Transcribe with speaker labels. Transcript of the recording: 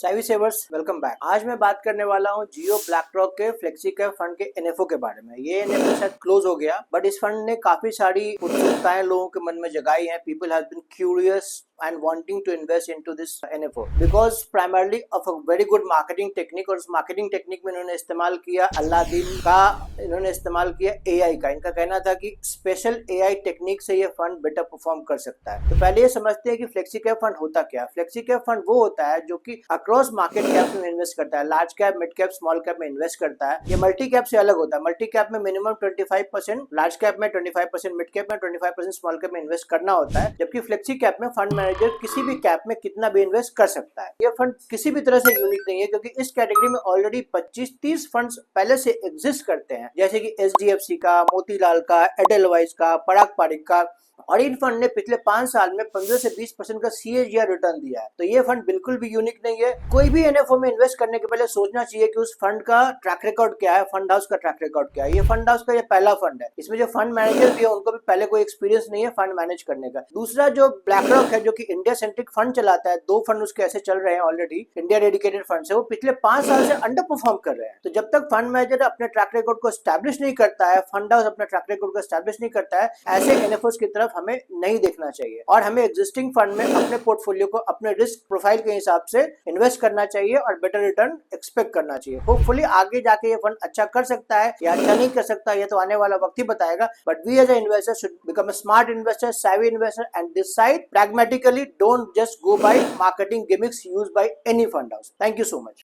Speaker 1: साइवी सेवर्स welcome back. आज मैं बात करने वाला हूँ जियो ब्लैक रॉक के फ्लेक्सी कैप फंड के एनएफओ के बारे में। ये एनएफओ शायद क्लोज हो गया, बट इस फंड ने काफी सारी उत्सुकताएं लोगों के मन में जगाई हैं। People have been curious and wanting to invest into this NFO because primarily of a very good marketing technique। और उस marketing technique में इन्होंने इस्तेमाल किया अलादीन का, इन्होंने इस्तेमाल किया AI का। इनका कहना था कि स्पेशल AI टेक्निक से ये फंड बेटर परफॉर्म कर सकता है। तो पहले ये समझते हैं कि फ्लेक्सी कैप फंड होता क्या है। फ्लेक्सी कैप फंड वो होता है जो कि अक्रॉस मार्केट कैप में इन्वेस्ट करता है, large cap, mid cap, small cap में इन्वेस्ट करता है। ये मल्टी कैप से अलग होता है। मल्टी कैप में मिनिमम 25%, लार्ज कैप में 25%, मिड कैप में 25%, स्मॉल कैप में इन्वेस्ट करना होता है। जबकि फ्लेक्सी कैप में फंड मैनेजर किसी भी कैप में कितना भी इन्वेस्ट कर सकता है। ये फंड किसी भी तरह से यूनिक नहीं है, क्योंकि इस कैटेगरी में ऑलरेडी 25-30 फंड्स पहले से एग्जिस्ट करते हैं, जैसे कि एचडीएफसी का, मोतीलाल का, एडेलवाइज का, पराग पारिक का। और इन फंड ने पिछले 5 साल में 15 से 20% का CAGR रिटर्न दिया है। तो ये फंड बिल्कुल भी यूनिक नहीं है। कोई भी एनएफओ में इन्वेस्ट करने के पहले सोचना चाहिए कि उस फंड का ट्रैक रिकॉर्ड क्या है, फंड हाउस का ट्रैक रिकॉर्ड क्या है। ये फंड हाउस का ये पहला फंड है। इसमें जो फंड मैनेजर भी है उनको भी पहले कोई एक्सपीरियंस नहीं है फंड मैनेज करने का। दूसरा, जो ब्लैक रॉक है जो कि इंडिया सेंट्रिक फंड चलाता है, 2 फंड उसके ऐसे चल रहे हैं ऑलरेडी, इंडिया डेडिकेटेड फंड से, वो पिछले 5 साल से अंडर परफॉर्म कर रहे हैं। तो जब तक फंड मैनेजर अपने ट्रैक रिकॉर्ड को एस्टैब्लिश नहीं करता है, फंड हाउस अपने ट्रैक रिकॉर्ड को एस्टैब्लिश नहीं करता है, ऐसे एनएफओस की तरफ हमें नहीं देखना चाहिए। और हमें एग्जिस्टिंग फंड में अपने पोर्टफोलियो को अपने रिस्क प्रोफाइल के हिसाब से इन्वेस्ट करना चाहिए और बेटर रिटर्न एक्सपेक्ट करना चाहिए। होपफुली आगे जाके ये फंड अच्छा कर सकता है या अच्छा नहीं कर सकता, ये तो आने वाला वक्त ही बताएगा। But we as a investor should become a smart investor, savvy investor and decide pragmatically. Don't just go by marketing gimmicks used by any fund house. Thank you so much.